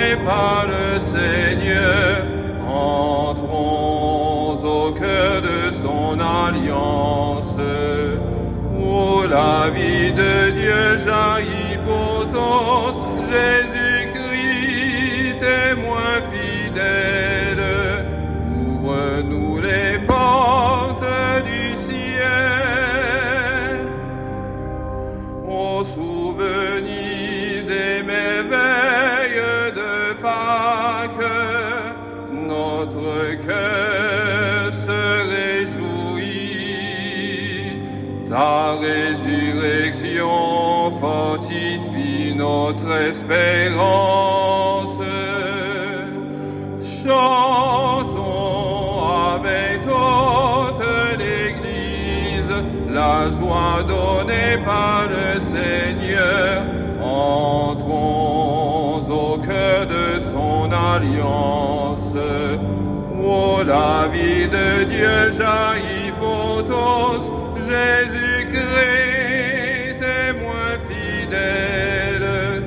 donné par le Seigneur, entrons au cœur de son alliance, où la vie de Dieu jaillit pour tous. Jésus-Christ, témoin fidèle, ouvre-nous les portes du ciel. Au souvenir des merveilles de Pâques, notre cœur se réjouit. Ta résurrection fortifie notre espérance. Chantons avec toute l'Église la joie donnée par le Seigneur. Entrons au cœur de son alliance, où la vie de Dieu jaillit pour tous. Jésus-Christ, témoin fidèle,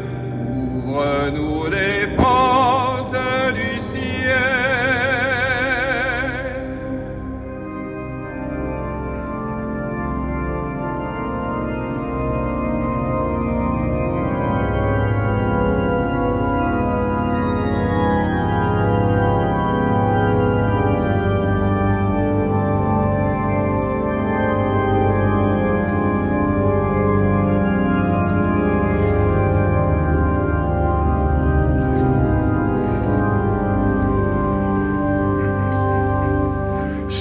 ouvre-nous les portes du ciel.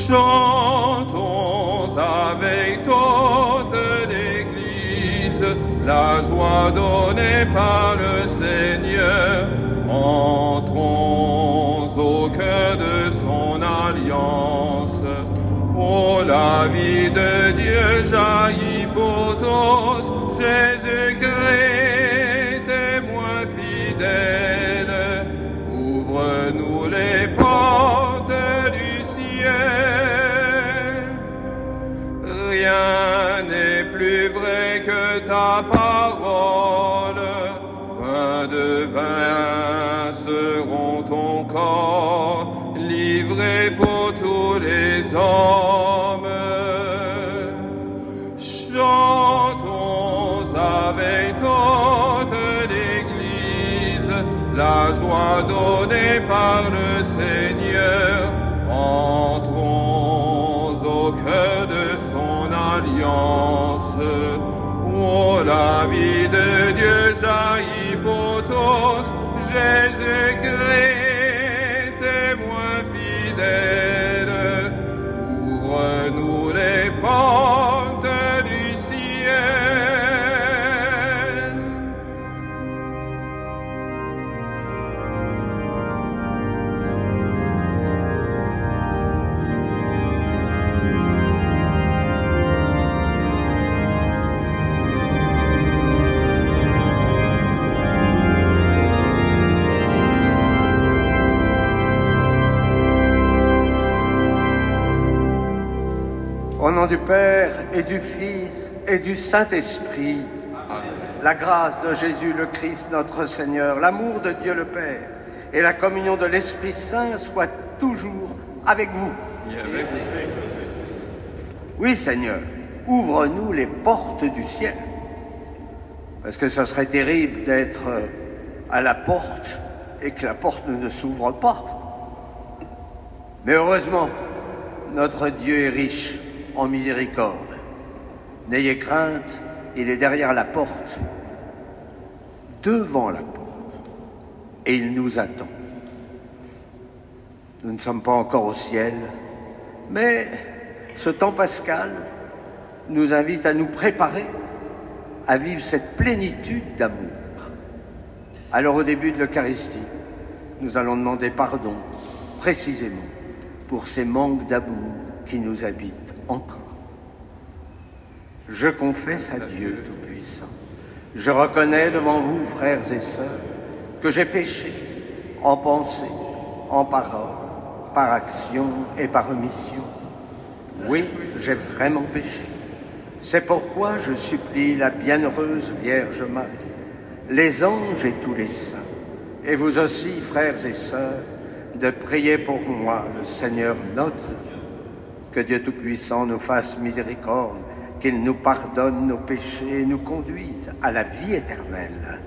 Chantons avec toute l'Église la joie donnée par le Seigneur. Entrons au cœur de son alliance, où la vie de Dieu jaillit pour tous. Jésus-Christ, témoin fidèle, ouvre-nous les portes du ciel. Rien n'est plus vrai que ta parole, pain de vin seront ton corps, livré pour tous les hommes. Chantons avec toute l'Église la joie donnée par le Seigneur. Entrons au cœur de son alliance, où la vie de Dieu jaillit pour tous. Jésus-Christ, témoin fidèle, ouvre-nous les portes du ciel. Au nom du Père et du Fils et du Saint-Esprit, la grâce de Jésus le Christ notre Seigneur, l'amour de Dieu le Père et la communion de l'Esprit Saint soient toujours avec vous. Oui, Seigneur, ouvre-nous les portes du ciel. Parce que ce serait terrible d'être à la porte et que la porte ne s'ouvre pas. Mais heureusement, notre Dieu est riche en miséricorde. N'ayez crainte, il est derrière la porte, devant la porte, et il nous attend. Nous ne sommes pas encore au ciel, mais ce temps pascal nous invite à nous préparer à vivre cette plénitude d'amour. Alors au début de l'Eucharistie, nous allons demander pardon, précisément, pour ces manques d'amour qui nous habitent encore. Je confesse à Dieu Tout-Puissant. Je reconnais devant vous, frères et sœurs, que j'ai péché en pensée, en parole, par action et par omission. Oui, j'ai vraiment péché. C'est pourquoi je supplie la bienheureuse Vierge Marie, les anges et tous les saints, et vous aussi, frères et sœurs, de prier pour moi, le Seigneur notre Dieu. Que Dieu Tout-Puissant nous fasse miséricorde, qu'il nous pardonne nos péchés et nous conduise à la vie éternelle.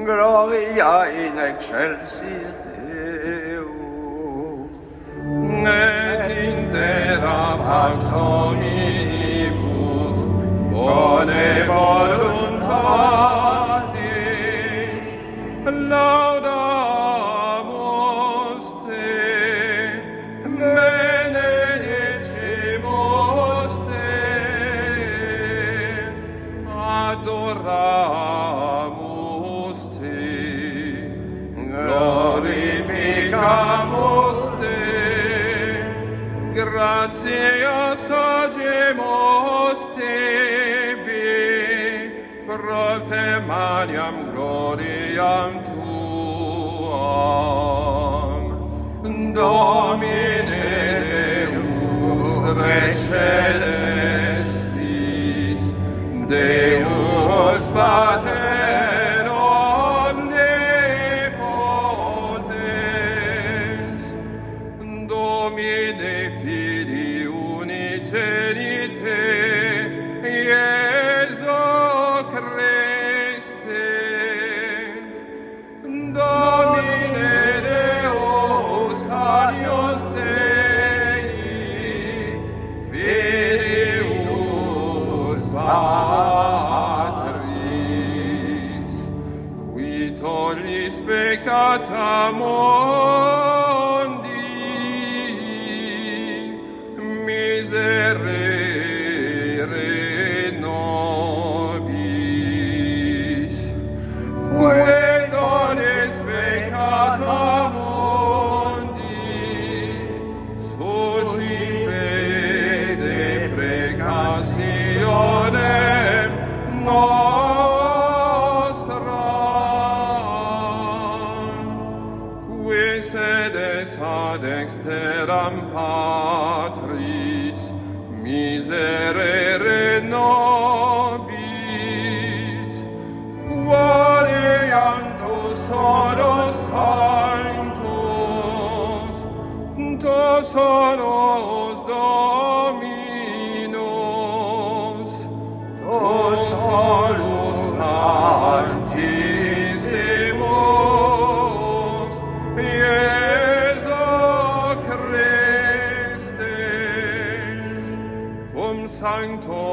Gloria in excelsis Deo, et intera pax omnibus bone voluntatis laudamus te, benedicimus te, adoramus te, glorificamus te, gratias agemus tebi, propte maniam gloriam tuam. Domine Deus Rex celestis, Deus Pater omnipotens, Domine Filii unigenite, Iesu Christe, Domine Deus alios Dei, Filius Patris, qui tollis peccata mundi, miserere nobis, qui tollis peccata mundi, suscipe deprecationem nostram, qui sedes ad exteram Patris, miserere nobis, gloriam tu solus sanctus, tu solus Dominus, tu solus Sanctissimus, Iesu Christe, cum Sancto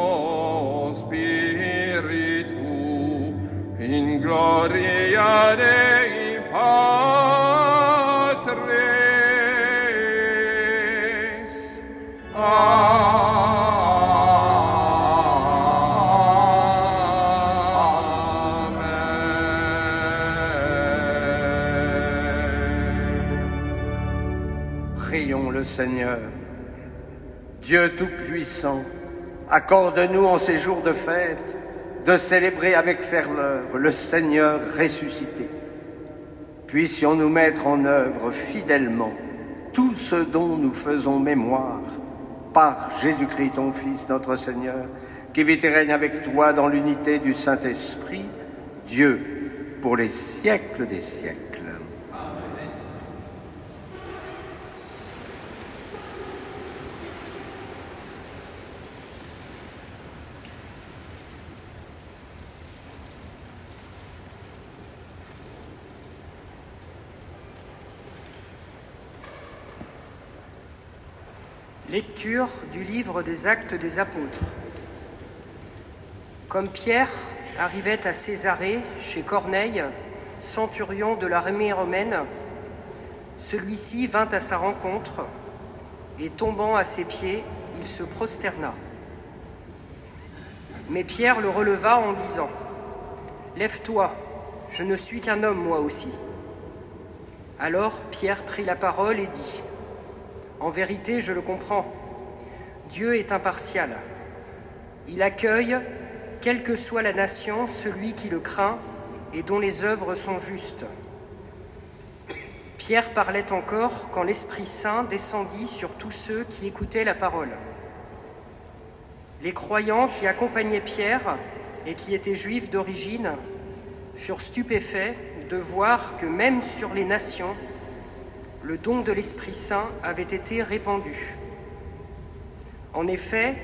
Prions le Seigneur. Dieu Tout-Puissant, accorde-nous en ces jours de fête de célébrer avec ferveur le Seigneur ressuscité. Puissions-nous mettre en œuvre fidèlement tout ce dont nous faisons mémoire par Jésus-Christ, ton Fils, notre Seigneur, qui vit et règne avec toi dans l'unité du Saint-Esprit, Dieu, pour les siècles des siècles. Lecture du livre des Actes des Apôtres. Comme Pierre arrivait à Césarée, chez Corneille, centurion de l'armée romaine, celui-ci vint à sa rencontre et, tombant à ses pieds, il se prosterna. Mais Pierre le releva en disant : « Lève-toi, je ne suis qu'un homme moi aussi. » Alors Pierre prit la parole et dit : « En vérité, je le comprends. Dieu est impartial. Il accueille, quelle que soit la nation, celui qui le craint et dont les œuvres sont justes. » Pierre parlait encore quand l'Esprit Saint descendit sur tous ceux qui écoutaient la parole. Les croyants qui accompagnaient Pierre et qui étaient juifs d'origine furent stupéfaits de voir que même sur les nations, le don de l'Esprit Saint avait été répandu. En effet,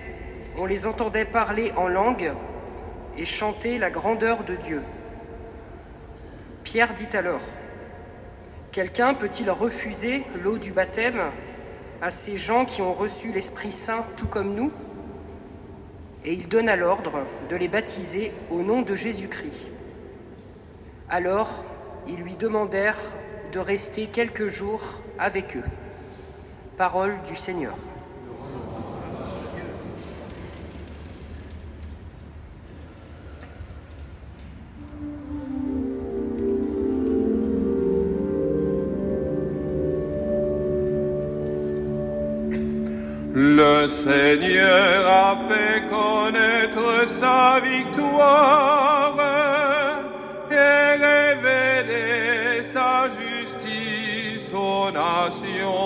on les entendait parler en langue et chanter la grandeur de Dieu. Pierre dit alors : « Quelqu'un peut-il refuser l'eau du baptême à ces gens qui ont reçu l'Esprit Saint tout comme nous ? » Et il donna l'ordre de les baptiser au nom de Jésus-Christ. Alors, ils lui demandèrent de rester quelques jours avec eux. Parole du Seigneur. Le Seigneur a fait connaître sa victoire et révélé sa justice aux nations.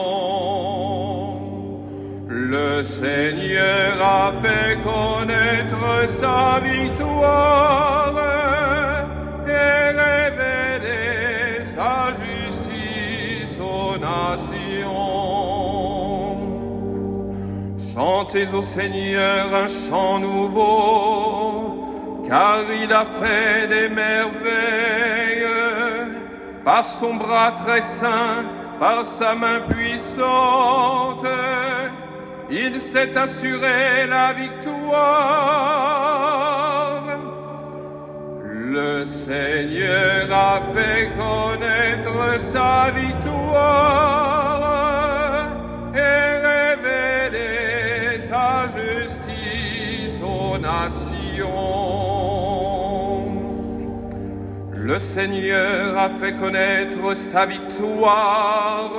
Le Seigneur a fait connaître sa victoire et révélé sa justice aux nations. Chantez au Seigneur un chant nouveau, car il a fait des merveilles. Par son bras très saint, par sa main puissante, il s'est assuré la victoire. Le Seigneur a fait connaître sa victoire et révélé sa justice aux nations. Le Seigneur a fait connaître sa victoire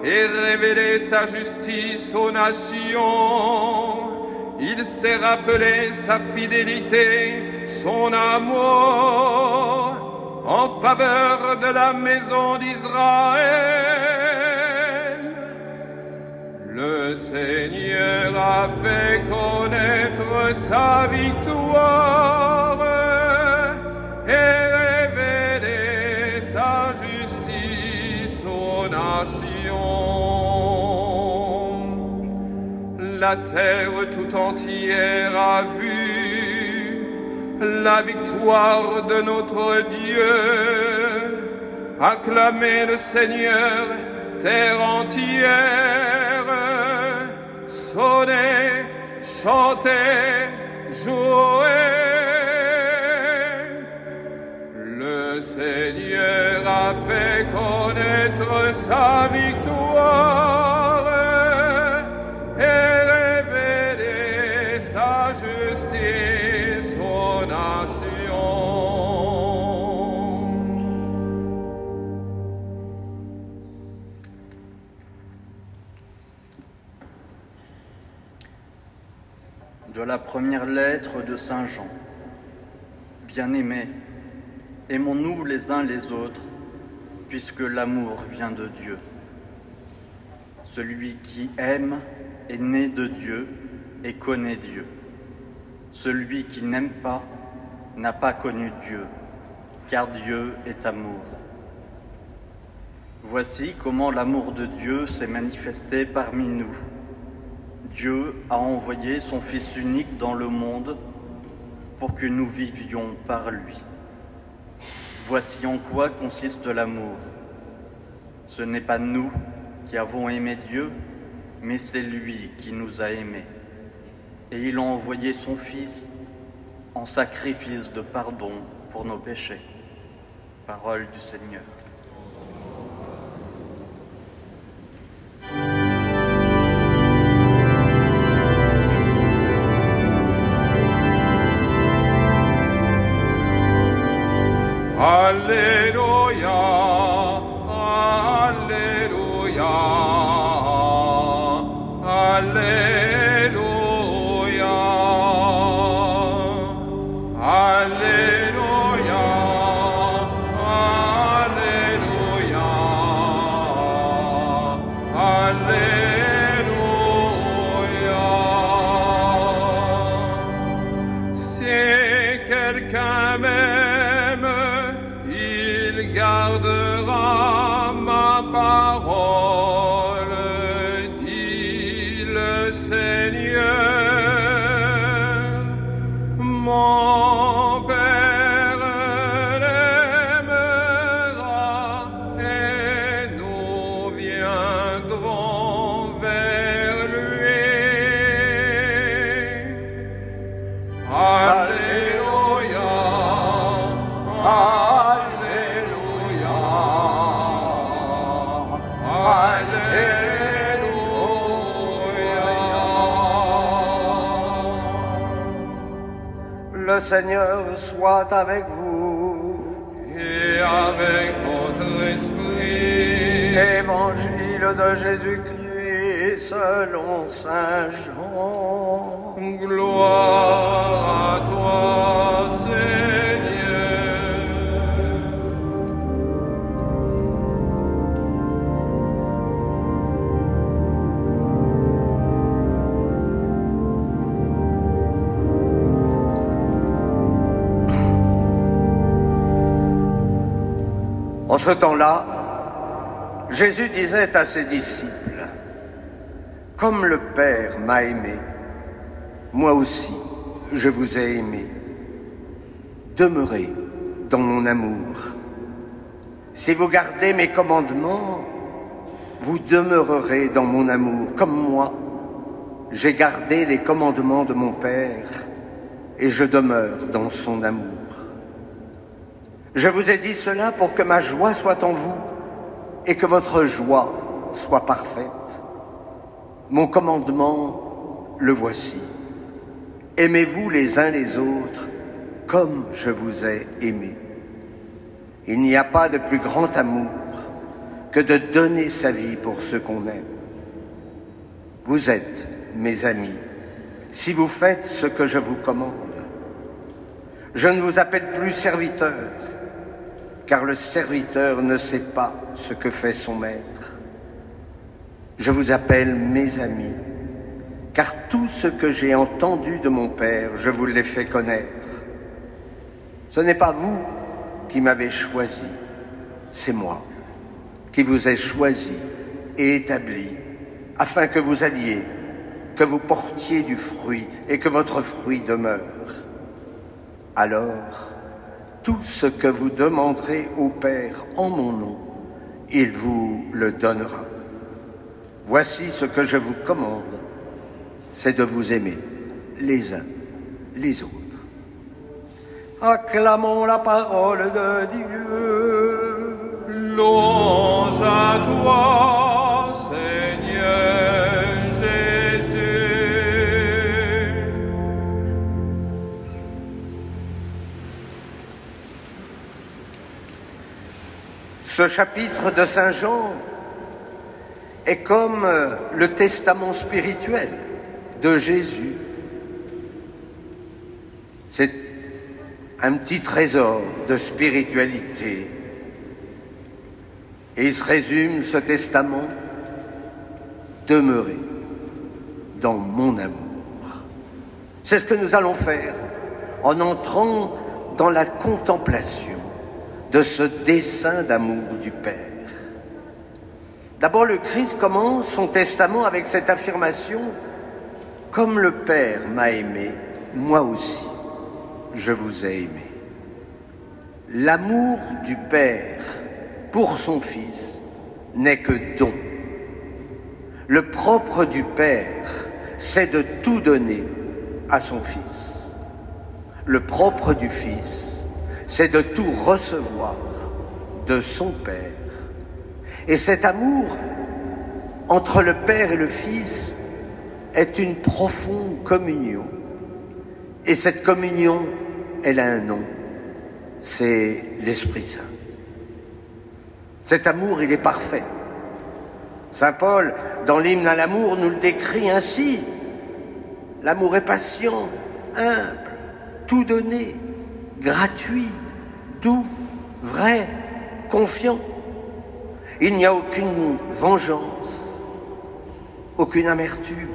et révélé sa justice aux nations. Il s'est rappelé sa fidélité, son amour en faveur de la maison d'Israël. Le Seigneur a fait connaître sa victoire et révélé sa justice aux nations. La terre tout entière a vu la victoire de notre Dieu. Acclamez le Seigneur, terre entière. Sonnez, chantez, jouez. Le Seigneur a fait connaître sa victoire et révélé sa justice aux nations. De la première lettre de Saint Jean. Bien-aimés, aimons-nous les uns les autres, puisque l'amour vient de Dieu. Celui qui aime est né de Dieu et connaît Dieu. Celui qui n'aime pas n'a pas connu Dieu, car Dieu est amour. Voici comment l'amour de Dieu s'est manifesté parmi nous. Dieu a envoyé son Fils unique dans le monde pour que nous vivions par lui. Voici en quoi consiste l'amour. Ce n'est pas nous qui avons aimé Dieu, mais c'est lui qui nous a aimés. Et il a envoyé son Fils en sacrifice de pardon pour nos péchés. Parole du Seigneur. Alléluia, Alléluia, Alléluia, Alléluia, Alléluia, Alléluia. Si quelqu'un m'aime, il gardera ma parole, dit le Seigneur. Mon Père l'aimera et nous viendrons vers lui. Alléluia. Le Seigneur soit avec vous. Et avec votre esprit. Évangile de Jésus-Christ selon Saint Jean. Gloire à toi, Seigneur. En ce temps-là, Jésus disait à ses disciples, « Comme le Père m'a aimé, moi aussi je vous ai aimé. Demeurez dans mon amour. Si vous gardez mes commandements, vous demeurerez dans mon amour, comme moi. J'ai gardé les commandements de mon Père et je demeure dans son amour. Je vous ai dit cela pour que ma joie soit en vous et que votre joie soit parfaite. Mon commandement, le voici. Aimez-vous les uns les autres comme je vous ai aimé. Il n'y a pas de plus grand amour que de donner sa vie pour ceux qu'on aime. Vous êtes mes amis si vous faites ce que je vous commande. Je ne vous appelle plus serviteur, car le serviteur ne sait pas ce que fait son maître. Je vous appelle mes amis, car tout ce que j'ai entendu de mon Père, je vous l'ai fait connaître. Ce n'est pas vous qui m'avez choisi, c'est moi qui vous ai choisi et établi, afin que vous alliez, que vous portiez du fruit et que votre fruit demeure. Alors, tout ce que vous demanderez au Père en mon nom, il vous le donnera. Voici ce que je vous commande, c'est de vous aimer les uns les autres. Acclamons la parole de Dieu. Louange à toi, Seigneur Jésus. Ce chapitre de Saint Jean est comme le testament spirituel de Jésus un petit trésor de spiritualité. Et il se résume, ce testament: demeurer dans mon amour. C'est ce que nous allons faire en entrant dans la contemplation de ce dessein d'amour du Père. D'abord, le Christ commence son testament avec cette affirmation: comme le Père m'a aimé, moi aussi, je vous ai aimé. L'amour du Père pour son Fils n'est que don. Le propre du Père, c'est de tout donner à son Fils. Le propre du Fils, c'est de tout recevoir de son Père. Et cet amour entre le Père et le Fils est une profonde communion. Et cette communion, elle a un nom, c'est l'Esprit Saint. Cet amour, il est parfait. Saint Paul, dans l'hymne à l'amour, nous le décrit ainsi: l'amour est patient, humble, tout donné, gratuit, doux, vrai, confiant. Il n'y a aucune vengeance, aucune amertume.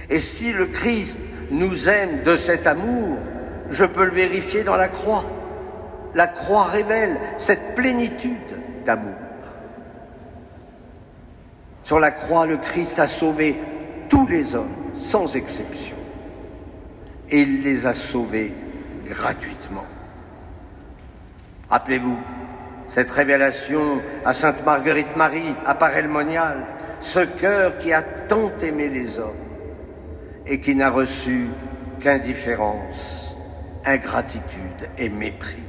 Et si le Christ nous aime de cet amour, je peux le vérifier dans la croix. La croix révèle cette plénitude d'amour. Sur la croix, le Christ a sauvé tous les hommes, sans exception. Et il les a sauvés gratuitement. Rappelez-vous cette révélation à Sainte Marguerite Marie, à Paray-le-Monial, ce cœur qui a tant aimé les hommes et qui n'a reçu qu'indifférence, ingratitude et mépris.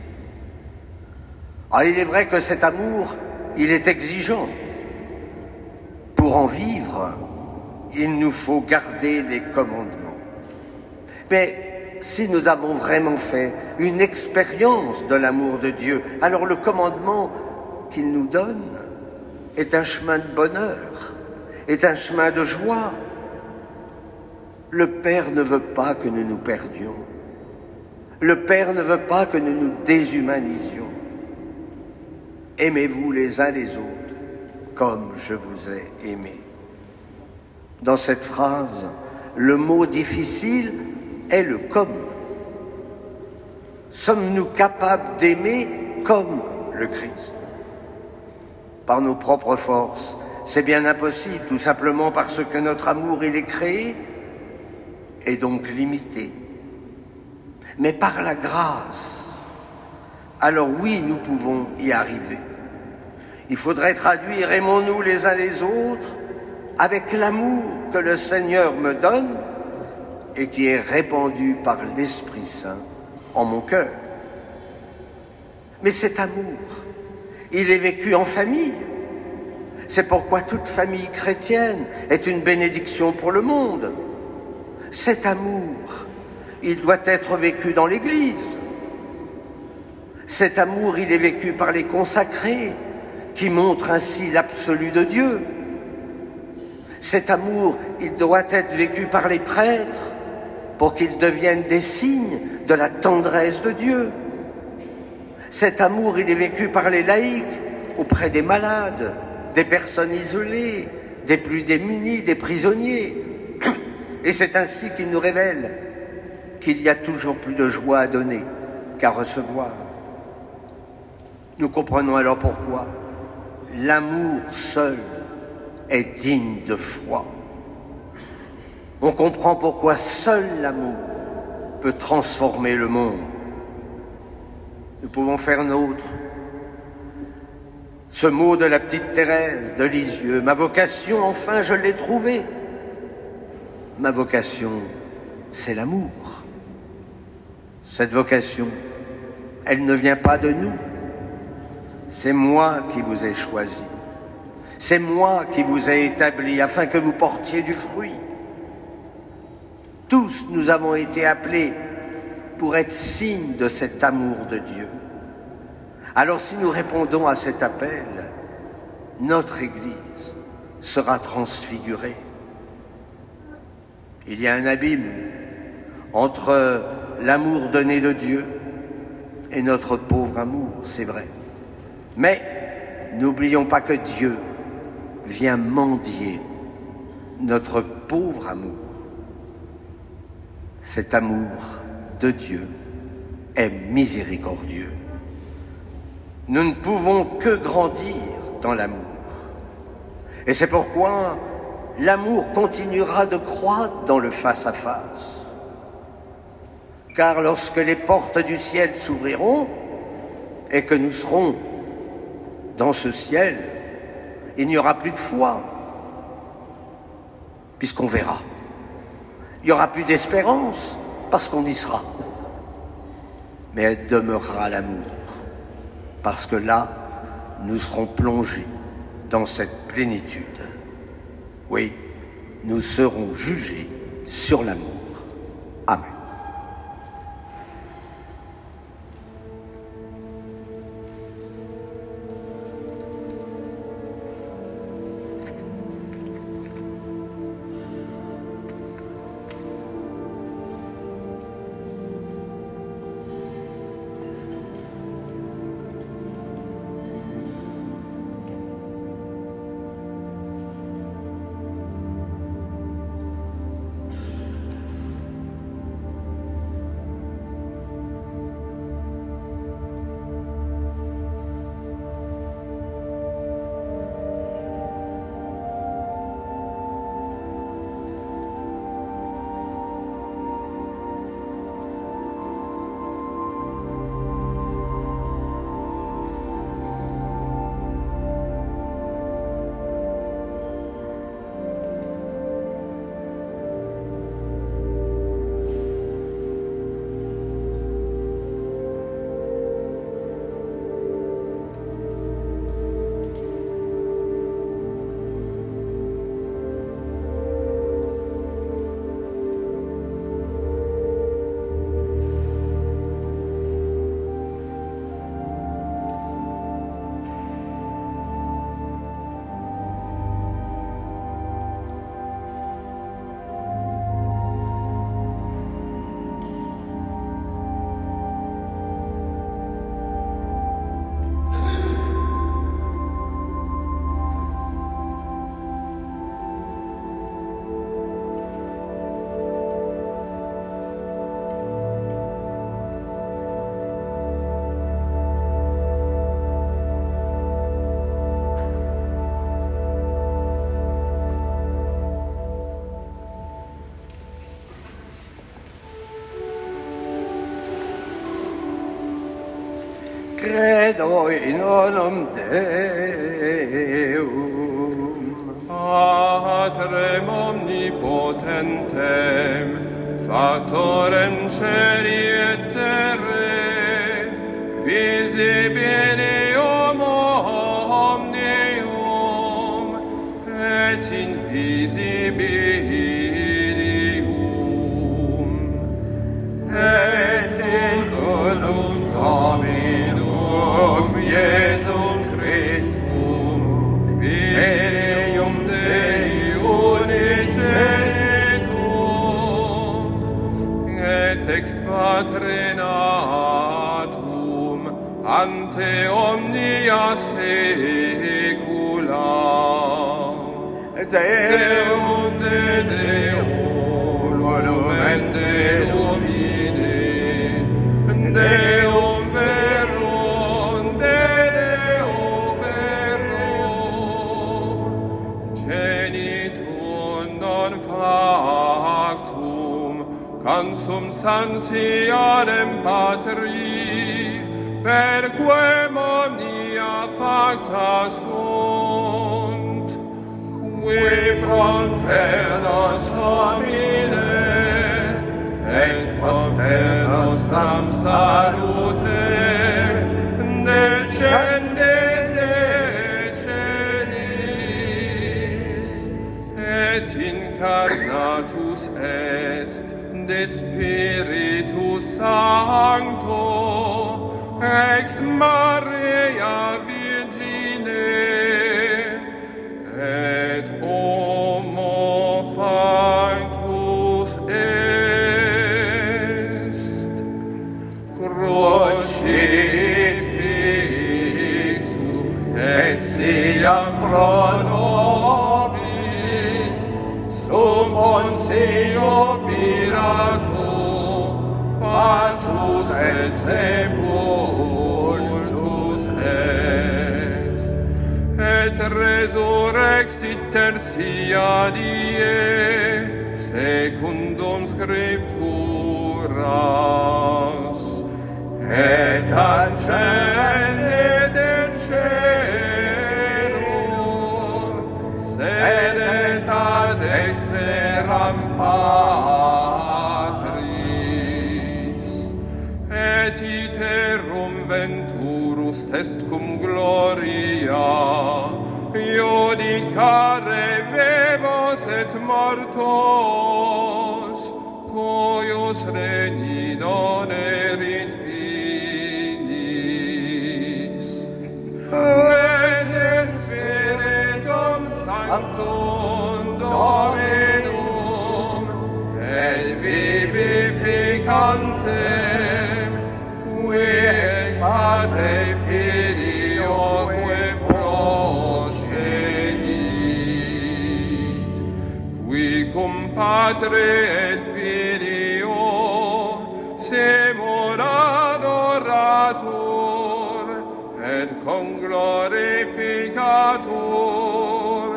Ah, il est vrai que cet amour, il est exigeant. Pour en vivre, il nous faut garder les commandements. Mais si nous avons vraiment fait une expérience de l'amour de Dieu, alors le commandement qu'il nous donne est un chemin de bonheur, est un chemin de joie. Le Père ne veut pas que nous nous perdions. Le Père ne veut pas que nous nous déshumanisions. Aimez-vous les uns les autres comme je vous ai aimé. Dans cette phrase, le mot difficile est le « comme ». Sommes-nous capables d'aimer comme le Christ? Par nos propres forces, c'est bien impossible, tout simplement parce que notre amour, il est créé et donc limité. Mais par la grâce, alors oui, nous pouvons y arriver. Il faudrait traduire « aimons-nous les uns les autres » avec l'amour que le Seigneur me donne et qui est répandu par l'Esprit Saint en mon cœur. Mais cet amour, il est vécu en famille. C'est pourquoi toute famille chrétienne est une bénédiction pour le monde. Cet amour, il doit être vécu dans l'Église. Cet amour, il est vécu par les consacrés, qui montrent ainsi l'absolu de Dieu. Cet amour, il doit être vécu par les prêtres, pour qu'ils deviennent des signes de la tendresse de Dieu. Cet amour, il est vécu par les laïcs, auprès des malades, des personnes isolées, des plus démunis, des prisonniers. Et c'est ainsi qu'il nous révèle qu'il y a toujours plus de joie à donner qu'à recevoir. Nous comprenons alors pourquoi l'amour seul est digne de foi. On comprend pourquoi seul l'amour peut transformer le monde. Nous pouvons faire nôtre ce mot de la petite Thérèse de Lisieux: ma vocation, enfin, je l'ai trouvée. Ma vocation, c'est l'amour. Cette vocation, elle ne vient pas de nous. C'est moi qui vous ai choisi. C'est moi qui vous ai établi afin que vous portiez du fruit. Tous nous avons été appelés pour être signes de cet amour de Dieu. Alors si nous répondons à cet appel, notre Église sera transfigurée. Il y a un abîme entre l'amour donné de Dieu et notre pauvre amour, c'est vrai. Mais n'oublions pas que Dieu vient mendier notre pauvre amour. Cet amour de Dieu est miséricordieux. Nous ne pouvons que grandir dans l'amour. Et c'est pourquoi l'amour continuera de croître dans le face-à-face. Car lorsque les portes du ciel s'ouvriront et que nous serons dans ce ciel, il n'y aura plus de foi, puisqu'on verra. Il n'y aura plus d'espérance, parce qu'on y sera. Mais elle demeurera l'amour, parce que là, nous serons plongés dans cette plénitude. Oui, nous serons jugés sur l'amour. Amen. Credo in unum Deum, Patrem omnipotentem, Factorem celi et terrae, visibilium omnium, et invisibilium, et in unum Dominum Iesum Christum, Filium Dei Unigenitum, et ex Patre natum ante omnia saecula. Deum de Deum, lumen de Domine, Deum verum, de Deo verum, genitum non factum, cansum santiorem Patri, per quem omnia facta sunt, qui proteros homines, et proteros tam salute, decende de celis, et incarnatus est de Spiritus Sancto, ex Maria Virgine, et homo factus est. Iam pro nobis sum Pontio Pilato passus et sepultus est, et resurrexit tertia die secundum scripturas, et ascendit in caelum, sedet ad dexteram Patris, et iterum venturus est cum gloria iudicare vivos et mortos, cuius regni non erit finis, et in Spiritum Sanctum Dominum et vivificantem, qui ex Patre Filioque progenit, qui cum Patre et Filio semur adoratur et conglorificatur,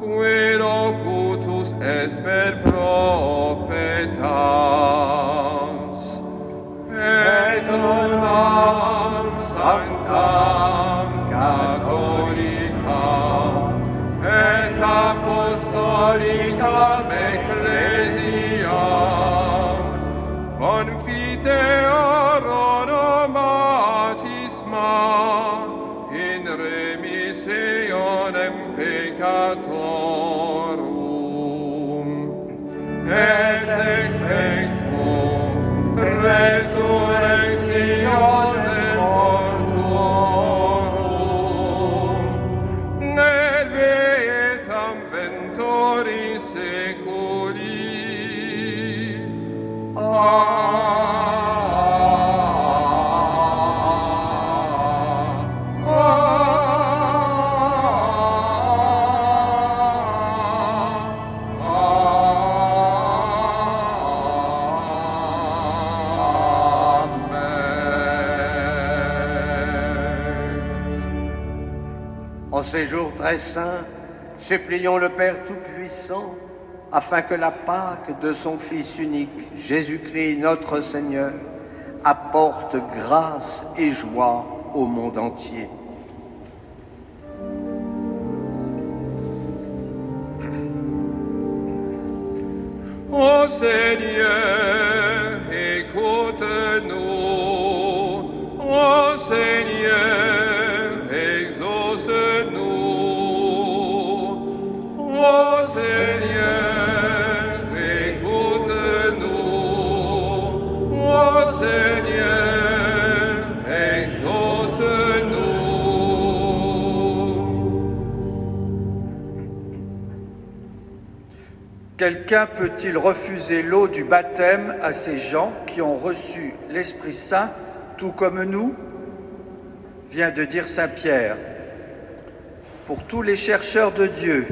qui locutus est per prophetas, et unam sanctam catholicam et apostolicam ecclesiam confiteor baptisma in remissionem peccatorum, et expecto resurrectionem mortuorum, et vietam ventoris seculi. En ces jours très saints, supplions le Père Tout-Puissant, afin que la Pâque de son Fils unique, Jésus-Christ notre Seigneur, apporte grâce et joie au monde entier. Ô Seigneur, écoute-nous. Ô Seigneur, exauce-nous. Ô Seigneur, écoute-nous. Ô Seigneur, exauce-nous. Quelqu'un peut-il refuser l'eau du baptême à ces gens qui ont reçu l'Esprit Saint, tout comme nous? Vient de dire Saint Pierre. Pour tous les chercheurs de Dieu,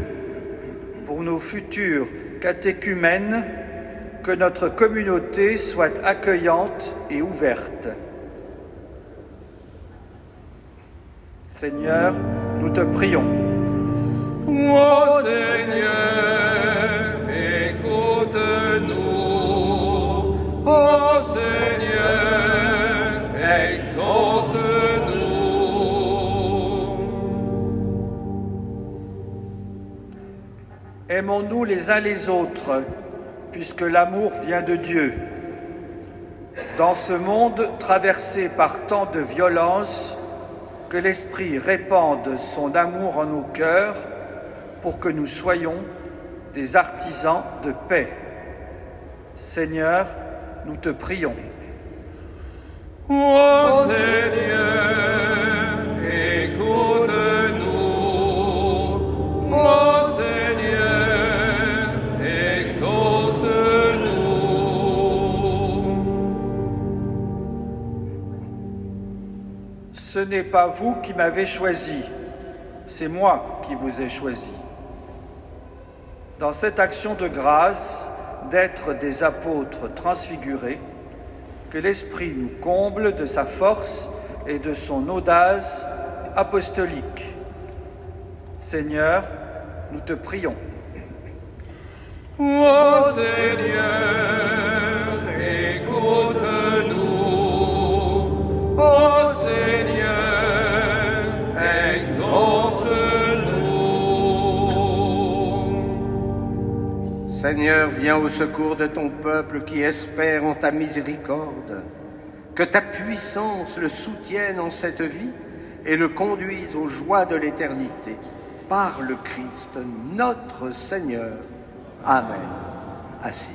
pour nos futurs catéchumènes, que notre communauté soit accueillante et ouverte. Seigneur, nous te prions. Ô Seigneur, écoute-nous. Ô Seigneur, exauce-nous. Aimons-nous les uns les autres, puisque l'amour vient de Dieu. Dans ce monde traversé par tant de violence, que l'Esprit répande son amour en nos cœurs pour que nous soyons des artisans de paix. Seigneur, nous te prions. Ô Seigneur, écoute-nous. Ô Seigneur, exauce-nous. Ce n'est pas vous qui m'avez choisi, c'est moi qui vous ai choisi. Dans cette action de grâce d'être des apôtres transfigurés, que l'Esprit nous comble de sa force et de son audace apostolique. Seigneur, nous te prions. Ô Seigneur, écoute-nous. Ô Seigneur, exauce-nous. Seigneur, viens au secours de ton peuple qui espère en ta miséricorde. Que ta puissance le soutienne en cette vie et le conduise aux joies de l'éternité. Par le Christ, notre Seigneur. Amen. Assis.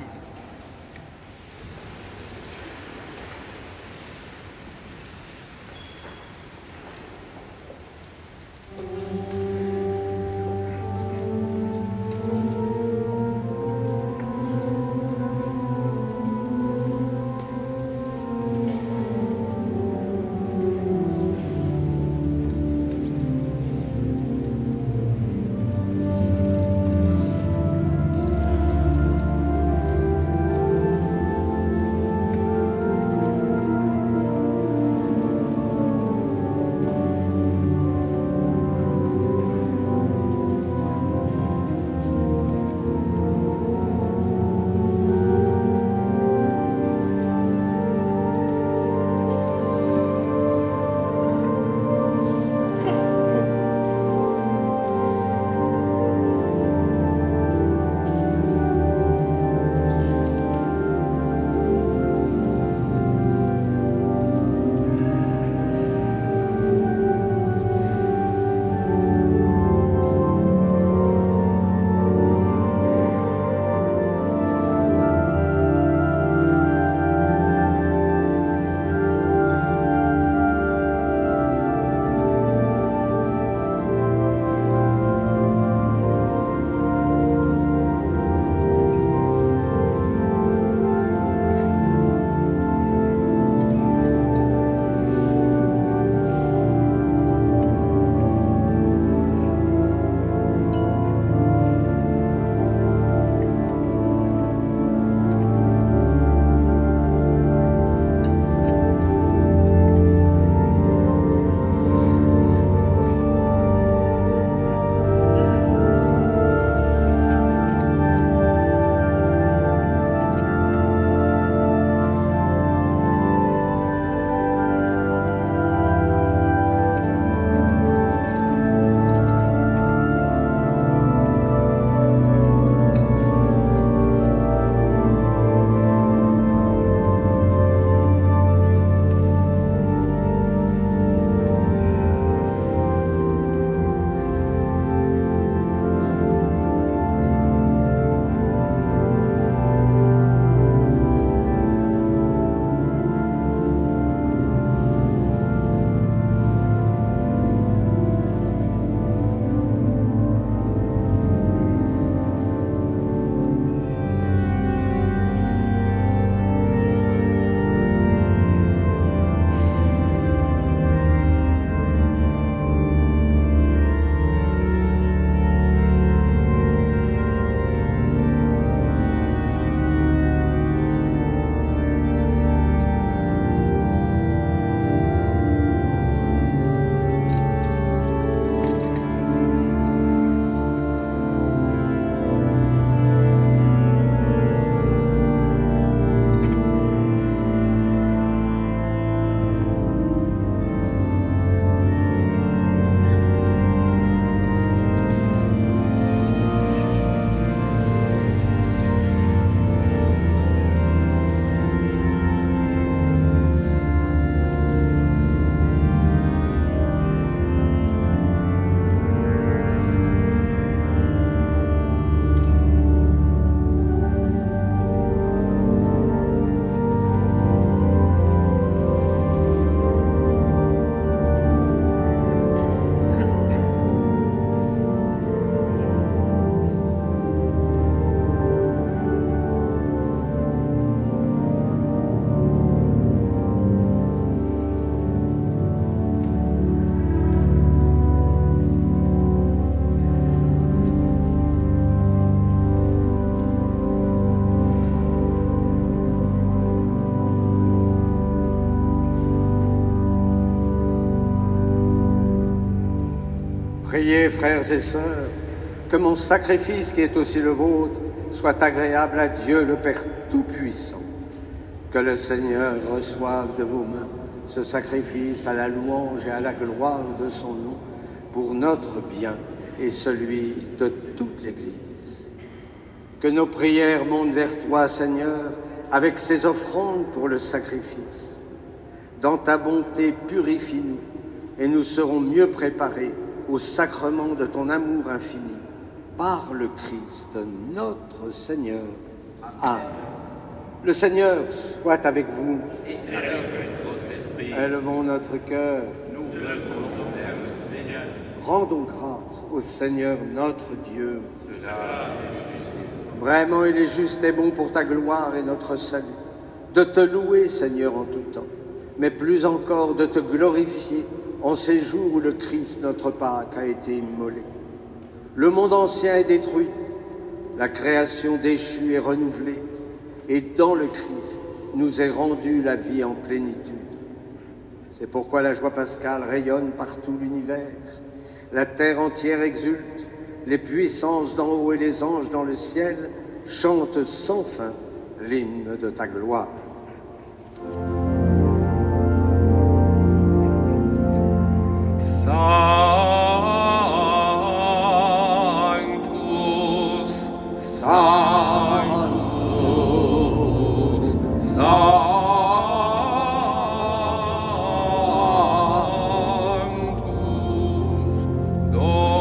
Priez, frères et sœurs, que mon sacrifice qui est aussi le vôtre soit agréable à Dieu le Père Tout-Puissant. Que le Seigneur reçoive de vos mains ce sacrifice à la louange et à la gloire de son nom pour notre bien et celui de toute l'Église. Que nos prières montent vers toi, Seigneur, avec ces offrandes pour le sacrifice. Dans ta bonté, purifie-nous et nous serons mieux préparés au sacrement de ton amour infini. Par le Christ, notre Seigneur. Amen. Le Seigneur soit avec vous. Et avec votre esprit. Élevons notre cœur. Nous l'œuvrons au même, Seigneur. Rendons grâce au Seigneur notre Dieu. Vraiment, il est juste et bon pour ta gloire et notre salut, de te louer, Seigneur, en tout temps, mais plus encore de te glorifier en ces jours où le Christ, notre Pâque, a été immolé. Le monde ancien est détruit, la création déchue est renouvelée, et dans le Christ nous est rendue la vie en plénitude. C'est pourquoi la joie pascale rayonne par tout l'univers. La terre entière exulte, les puissances d'en haut et les anges dans le ciel chantent sans fin l'hymne de ta gloire. Sanctus, Sanctus, Sanctus, Dominus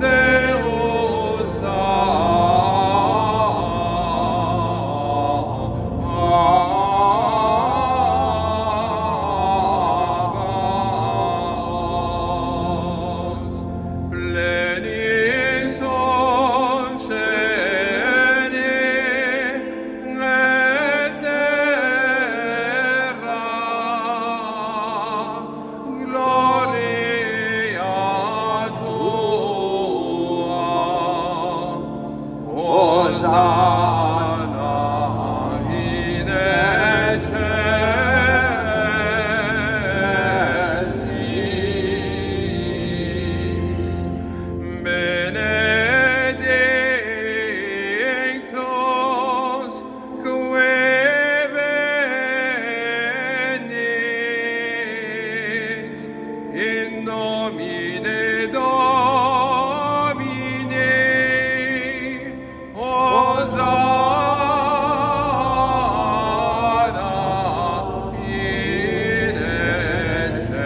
Deus Sabaoth, plenis oceani et terra, gloria tua, Hosanna in excelsis, benedictus que venit in nomine Domini, Hosanna in excelsis.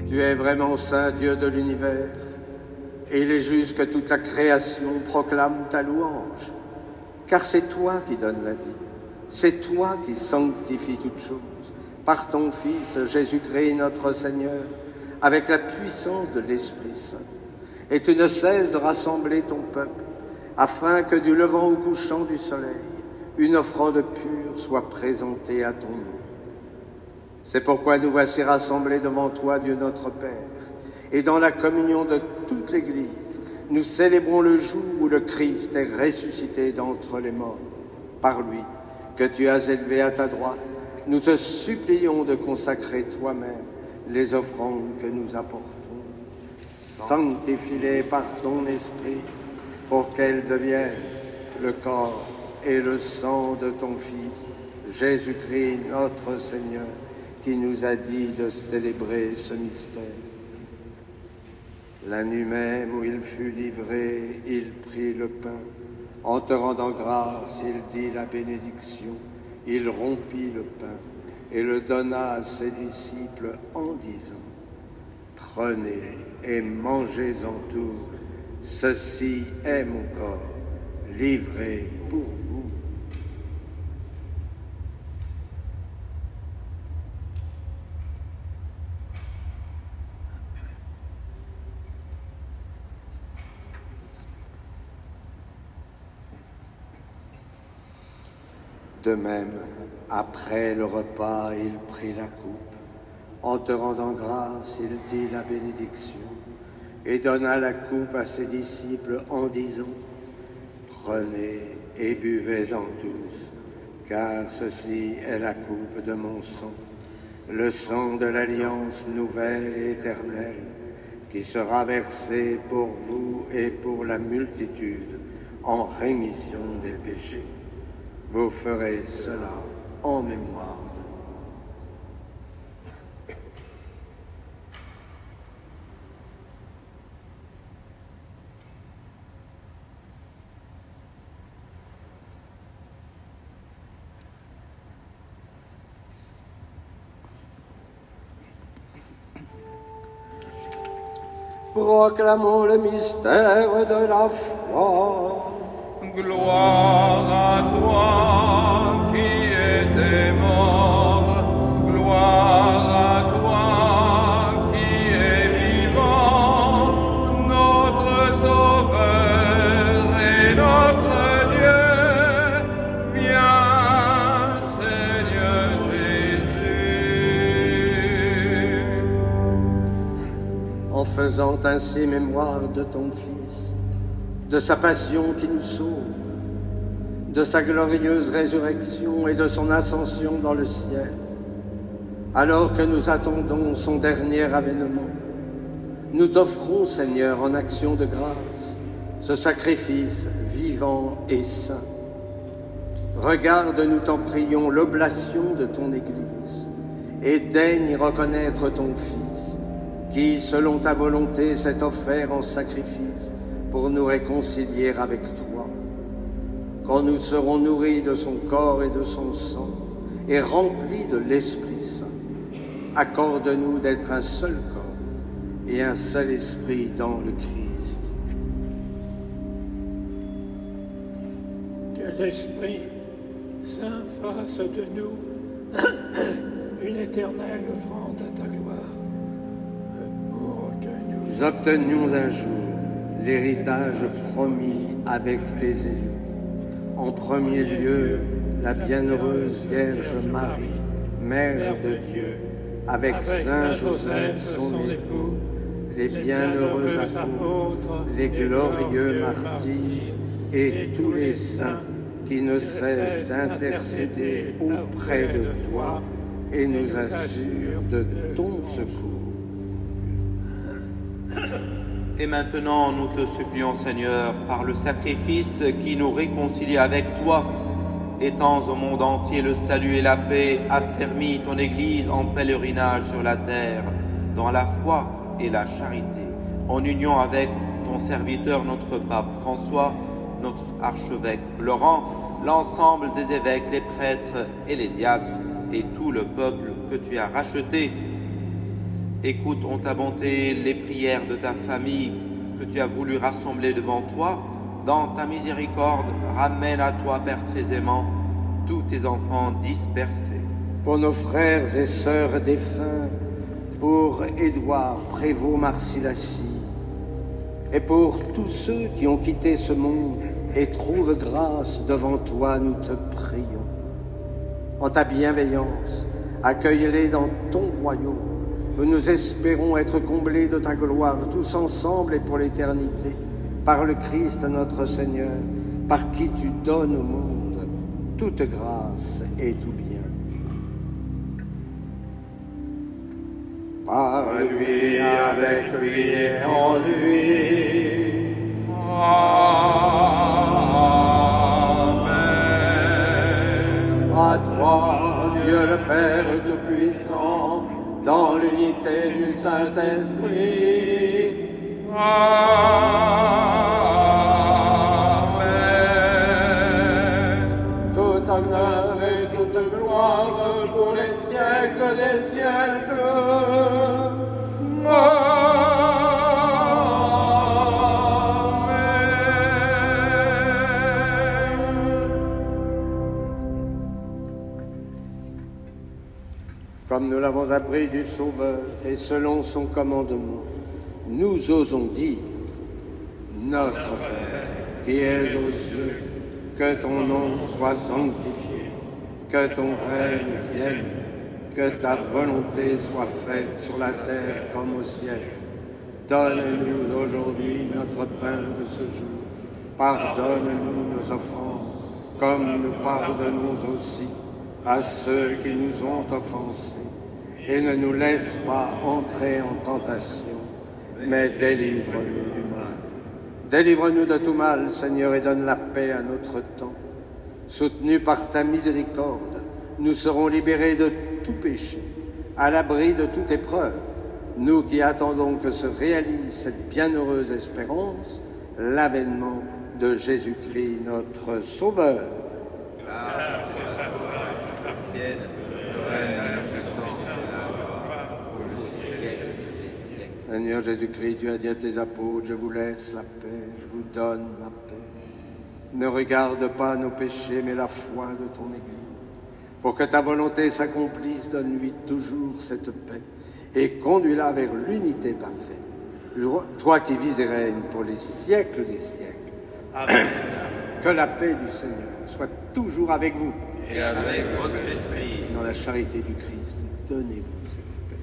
Tu es vraiment saint, Dieu de l'univers, et il est juste que toute la création proclame ta louange, car c'est toi qui donnes la vie, c'est toi qui sanctifies toutes choses, par ton Fils Jésus-Christ notre Seigneur, avec la puissance de l'Esprit Saint. Et tu ne cesses de rassembler ton peuple, afin que du levant au couchant du soleil, une offrande pure soit présentée à ton nom. C'est pourquoi nous voici rassemblés devant toi, Dieu notre Père, et dans la communion de toute l'Église, nous célébrons le jour où le Christ est ressuscité d'entre les morts. Par lui, que tu as élevé à ta droite, nous te supplions de consacrer toi-même les offrandes que nous apportons. Sanctifie-les par ton Esprit, pour qu'elles deviennent le corps et le sang de ton Fils, Jésus-Christ notre Seigneur, qui nous a dit de célébrer ce mystère. La nuit même où il fut livré, il prit le pain. En te rendant grâce, il dit la bénédiction. Il rompit le pain et le donna à ses disciples en disant : Prenez et mangez-en tous. Ceci est mon corps, livré pour vous. De même, après le repas, il prit la coupe. En te rendant grâce, il dit la bénédiction. et donna la coupe à ses disciples en disant, « Prenez et buvez-en tous, car ceci est la coupe de mon sang, le sang de l'alliance nouvelle et éternelle, qui sera versé pour vous et pour la multitude en rémission des péchés. Vous ferez cela en mémoire de moi. » Proclamons le mystère de la foi. Gloire à toi qui étais mort, gloire à toi qui es vivant, notre Sauveur et notre Dieu. Viens, Seigneur Jésus. En faisant ainsi mémoire de ton Fils, de sa passion qui nous sauve, de sa glorieuse résurrection et de son ascension dans le ciel, alors que nous attendons son dernier avènement, nous t'offrons, Seigneur, en action de grâce, ce sacrifice vivant et saint. Regarde, nous t'en prions, l'oblation de ton Église, et daigne y reconnaître ton Fils, qui, selon ta volonté, s'est offert en sacrifice pour nous réconcilier avec toi. Quand nous serons nourris de son corps et de son sang, et remplis de l'Esprit Saint, accorde-nous d'être un seul corps et un seul esprit dans le Christ. Que l'Esprit Saint fasse de nous une éternelle offrande à ta gloire, pour que nous obtenions un jour l'héritage promis avec tes élus. En premier lieu, la bienheureuse Vierge Marie, Mère de Dieu, avec Saint Joseph, son époux, les bienheureux apôtres, les glorieux martyrs et tous les saints qui ne cessent d'intercéder auprès de toi et nous assurent de ton secours. Et maintenant, nous te supplions, Seigneur, par le sacrifice qui nous réconcilie avec toi, étends au monde entier le salut et la paix, affermis ton Église en pèlerinage sur la terre, dans la foi et la charité, en union avec ton serviteur, notre pape François, notre archevêque Laurent, l'ensemble des évêques, les prêtres et les diacres, et tout le peuple que tu as racheté. Écoute en ta bonté les prières de ta famille que tu as voulu rassembler devant toi. Dans ta miséricorde, ramène à toi, Père très aimant, tous tes enfants dispersés. Pour nos frères et sœurs défunts, pour Édouard Prévost-Marcillaci, et pour tous ceux qui ont quitté ce monde et trouvent grâce devant toi, nous te prions. En ta bienveillance, accueille-les dans ton royaume, où nous espérons être comblés de ta gloire, tous ensemble et pour l'éternité, par le Christ notre Seigneur, par qui tu donnes au monde toute grâce et tout bien. Par lui, avec lui et en lui. Amen. À toi, Dieu le Père Tout-Puissant, dans l'unité du Saint-Esprit. Amen. Tout honneur et toute gloire pour les siècles des siècles. Comme nous l'avons appris du Sauveur et selon son commandement, nous osons dire, Notre Père, qui es aux cieux, que ton nom soit sanctifié, que ton règne vienne, que ta volonté soit faite sur la terre comme au ciel. Donne-nous aujourd'hui notre pain de ce jour. Pardonne-nous nos offenses, comme nous pardonnons aussi à ceux qui nous ont offensés. Et ne nous laisse pas entrer en tentation, mais délivre-nous du mal. Délivre-nous de tout mal, Seigneur, et donne la paix à notre temps. Soutenus par ta miséricorde, nous serons libérés de tout péché, à l'abri de toute épreuve. Nous qui attendons que se réalise cette bienheureuse espérance, l'avènement de Jésus-Christ, notre Sauveur. Seigneur Jésus-Christ, tu as dit à tes apôtres, je vous laisse la paix, je vous donne ma paix. Ne regarde pas nos péchés, mais la foi de ton Église. Pour que ta volonté s'accomplisse, donne-lui toujours cette paix et conduis-la vers l'unité parfaite. Toi qui vis et règnes pour les siècles des siècles. Amen. Que la paix du Seigneur soit toujours avec vous. Et avec votre esprit. Dans la charité du Christ, donnez-vous cette paix.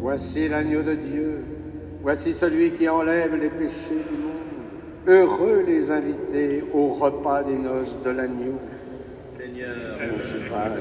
Voici l'agneau de Dieu, voici celui qui enlève les péchés du monde. Heureux les invités au repas des noces de l'agneau. Seigneur, mon cheval,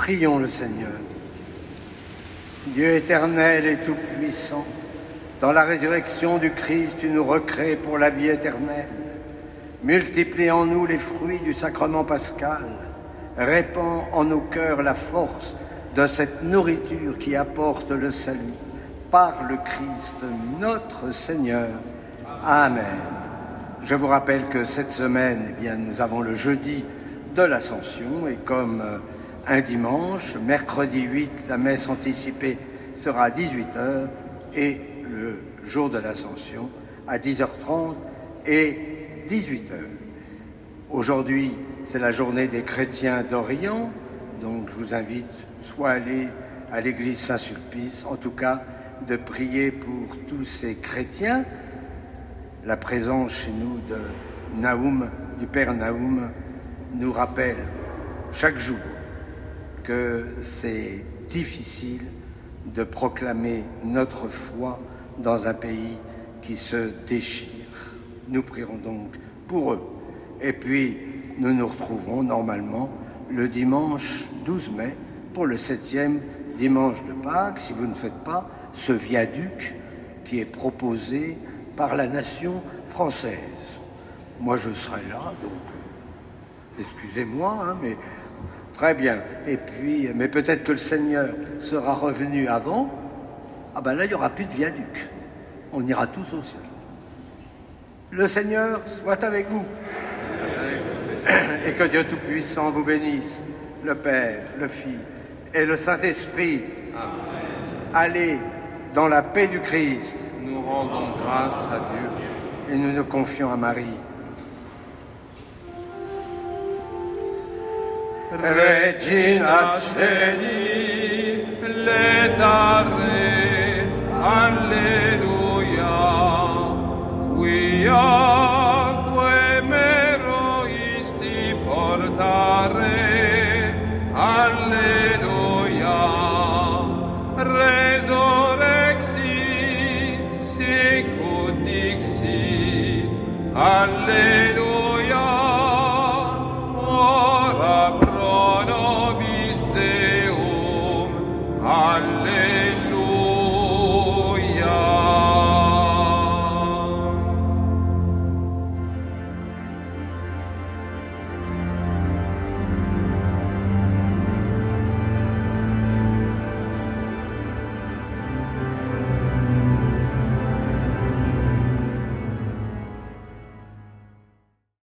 Prions le Seigneur. Dieu éternel et tout-puissant, dans la résurrection du Christ, tu nous recrées pour la vie éternelle. Multiplie en nous les fruits du sacrement pascal. Répands en nos cœurs la force de cette nourriture qui apporte le salut. Par le Christ, notre Seigneur. Amen. Je vous rappelle que cette semaine, eh bien, nous avons le jeudi de l'Ascension et comme un dimanche, mercredi 8, la messe anticipée sera à 18h et le jour de l'Ascension à 10h30 et 18h. Aujourd'hui, c'est la journée des chrétiens d'Orient, donc je vous invite soit à aller à l'église Saint-Sulpice, en tout cas de prier pour tous ces chrétiens. La présence chez nous de Naoum, du Père Naoum, nous rappelle chaque jour que c'est difficile de proclamer notre foi dans un pays qui se déchire. Nous prierons donc pour eux. Et puis, nous nous retrouverons normalement le dimanche 12 mai pour le 7e dimanche de Pâques, si vous ne faites pas ce viaduc qui est proposé par la nation française. Moi, je serai là, donc excusez-moi, hein, mais très bien. Et puis, mais peut-être que le Seigneur sera revenu avant. Ah ben là, il n'y aura plus de viaduc. On ira tous au ciel. Le Seigneur soit avec vous. Et que Dieu Tout-Puissant vous bénisse, le Père, le Fils et le Saint-Esprit. Allez dans la paix du Christ. Nous rendons grâce à Dieu. Et nous nous confions à Marie. Regina Celi, letare, alleluia, quia mero isti porta